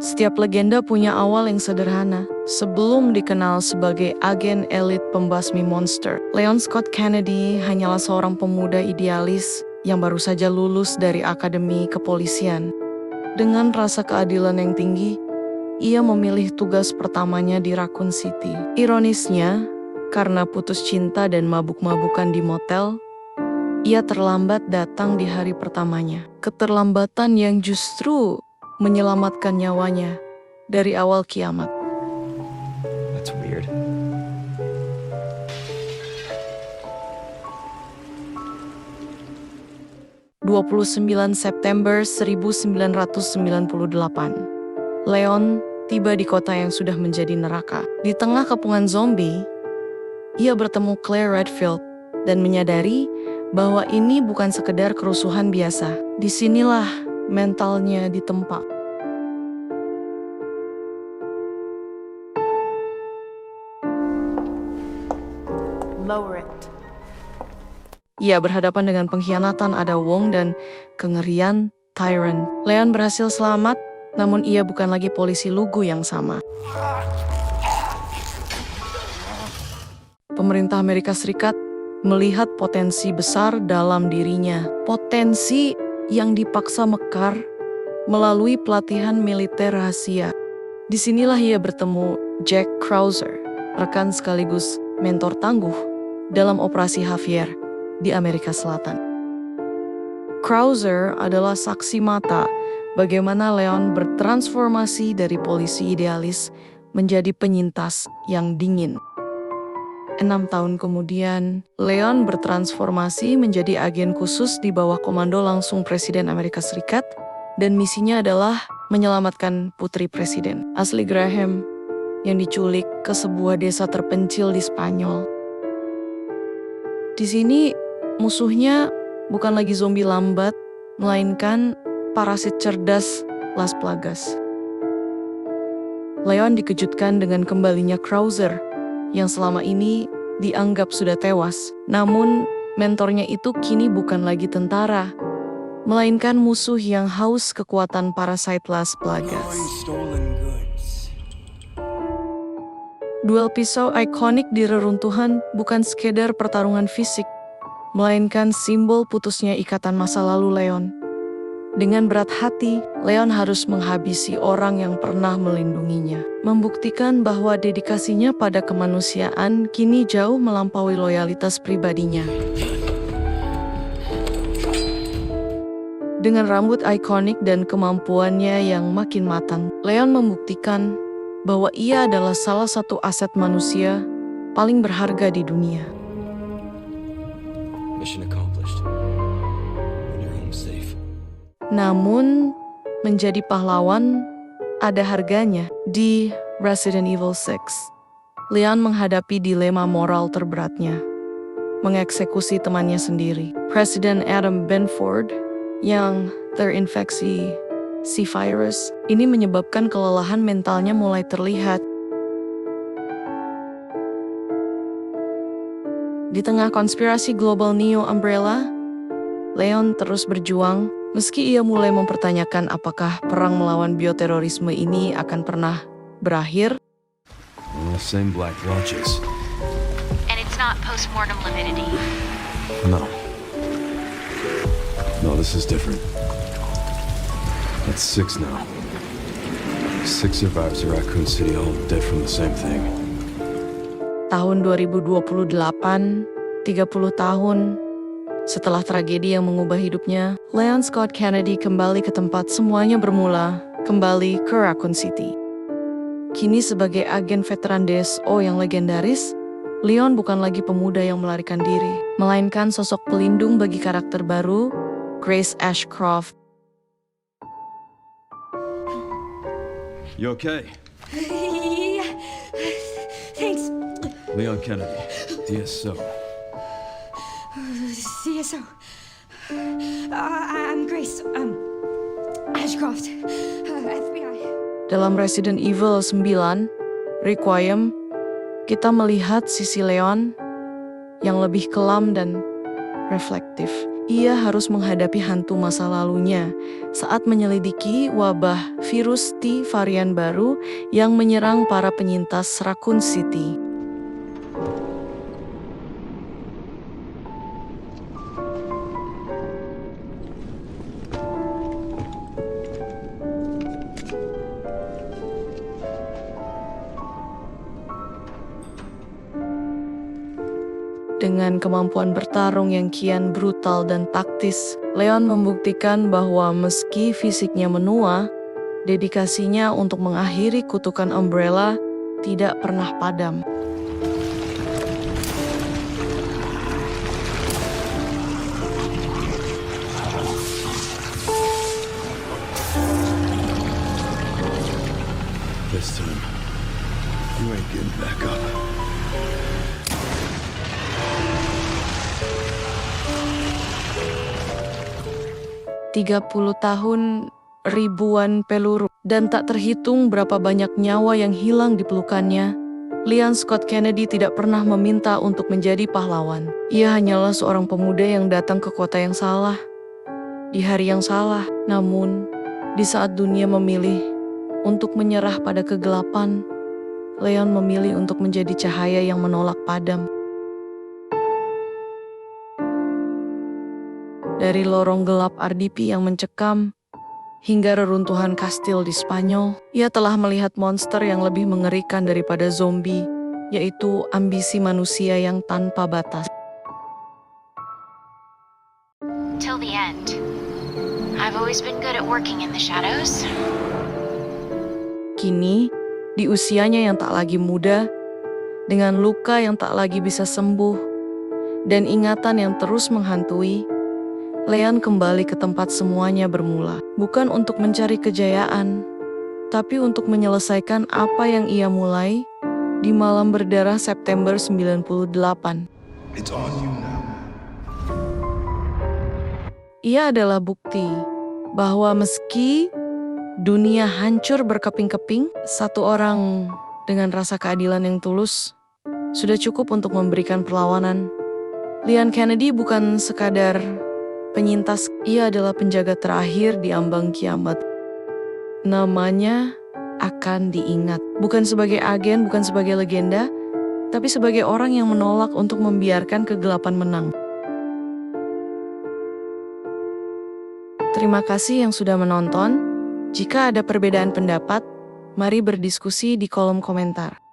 Setiap legenda punya awal yang sederhana. Sebelum dikenal sebagai agen elit pembasmi monster, Leon Scott Kennedy hanyalah seorang pemuda idealis yang baru saja lulus dari akademi kepolisian. Dengan rasa keadilan yang tinggi, ia memilih tugas pertamanya di Raccoon City. Ironisnya, karena putus cinta dan mabuk-mabukan di motel, ia terlambat datang di hari pertamanya. Keterlambatan yang justru menyelamatkan nyawanya dari awal kiamat. That's weird. September 1998. Leon tiba di kota yang sudah menjadi neraka. Di tengah kepungan zombie, ia bertemu Claire Redfield dan menyadari bahwa ini bukan sekedar kerusuhan biasa. Disinilah mentalnya ditempa. Lower it. Ia berhadapan dengan pengkhianatan Ada Wong dan kengerian Tyrant. Leon berhasil selamat, namun ia bukan lagi polisi lugu yang sama. Pemerintah Amerika Serikat melihat potensi besar dalam dirinya. Potensi yang dipaksa mekar melalui pelatihan militer rahasia. Disinilah ia bertemu Jack Krauser, rekan sekaligus mentor tangguh dalam Operasi Javier di Amerika Selatan. Krauser adalah saksi mata bagaimana Leon bertransformasi dari polisi idealis menjadi penyintas yang dingin. 6 tahun kemudian, Leon bertransformasi menjadi agen khusus di bawah komando langsung Presiden Amerika Serikat, dan misinya adalah menyelamatkan putri Presiden, Ashley Graham, yang diculik ke sebuah desa terpencil di Spanyol. Di sini, musuhnya bukan lagi zombie lambat, melainkan parasit cerdas Las Plagas. Leon dikejutkan dengan kembalinya Krauser, yang selama ini dianggap sudah tewas. Namun, mentornya itu kini bukan lagi tentara, melainkan musuh yang haus kekuatan parasit Las Plagas. Duel pisau ikonik di reruntuhan bukan sekedar pertarungan fisik, melainkan simbol putusnya ikatan masa lalu Leon. Dengan berat hati, Leon harus menghabisi orang yang pernah melindunginya, membuktikan bahwa dedikasinya pada kemanusiaan kini jauh melampaui loyalitas pribadinya. Dengan rambut ikonik dan kemampuannya yang makin matang, Leon membuktikan bahwa ia adalah salah satu aset manusia paling berharga di dunia. Mission accomplished. You're home safe. Namun, menjadi pahlawan ada harganya. Di Resident Evil 6, Leon menghadapi dilema moral terberatnya, mengeksekusi temannya sendiri, Presiden Adam Benford, yang terinfeksi C-virus. Ini menyebabkan kelelahan mentalnya mulai terlihat. Di tengah konspirasi global Neo Umbrella, Leon terus berjuang. Meski ia mulai mempertanyakan apakah perang melawan bioterorisme ini akan pernah berakhir. Same black blotches. And it's not post-mortem lividity. No. No, this is different. That's 6 now. 6 survivors of Raccoon City, all dead from the same thing. Tahun 2028, 30 tahun setelah tragedi yang mengubah hidupnya, Leon Scott Kennedy kembali ke tempat semuanya bermula, kembali ke Raccoon City. Kini sebagai agen veteran DSO yang legendaris, Leon bukan lagi pemuda yang melarikan diri, melainkan sosok pelindung bagi karakter baru, Grace Ashcroft. You okay? Yeah. Thanks. Leon Kennedy, DSO. CSO. I'm Grace. Ashcroft. FBI. Dalam Resident Evil 9, Requiem, kita melihat sisi Leon yang lebih kelam dan reflektif. ia harus menghadapi hantu masa lalunya saat menyelidiki wabah virus T varian baru yang menyerang para penyintas Raccoon City. Dengan kemampuan bertarung yang kian brutal dan taktis, Leon membuktikan bahwa meski fisiknya menua, dedikasinya untuk mengakhiri kutukan Umbrella tidak pernah padam. This time, you ain't getting back up. 30 tahun, ribuan peluru, dan tak terhitung berapa banyak nyawa yang hilang di pelukannya, Leon Scott Kennedy tidak pernah meminta untuk menjadi pahlawan. Ia hanyalah seorang pemuda yang datang ke kota yang salah, di hari yang salah. Namun, di saat dunia memilih untuk menyerah pada kegelapan, Leon memilih untuk menjadi cahaya yang menolak padam. Dari lorong gelap RDP yang mencekam, hingga reruntuhan kastil di Spanyol, ia telah melihat monster yang lebih mengerikan daripada zombie, yaitu ambisi manusia yang tanpa batas. Till the end. I've always been good at working in the shadows. Kini, di usianya yang tak lagi muda, dengan luka yang tak lagi bisa sembuh, dan ingatan yang terus menghantui, Leon kembali ke tempat semuanya bermula, bukan untuk mencari kejayaan, tapi untuk menyelesaikan apa yang ia mulai di malam berdarah September 98. It's on you now. Ia adalah bukti bahwa meski dunia hancur berkeping-keping, satu orang dengan rasa keadilan yang tulus sudah cukup untuk memberikan perlawanan. Leon Kennedy bukan sekadar penyintas, ia adalah penjaga terakhir di ambang kiamat. Namanya akan diingat, bukan sebagai agen, bukan sebagai legenda, tapi sebagai orang yang menolak untuk membiarkan kegelapan menang. Terima kasih yang sudah menonton. Jika ada perbedaan pendapat, mari berdiskusi di kolom komentar.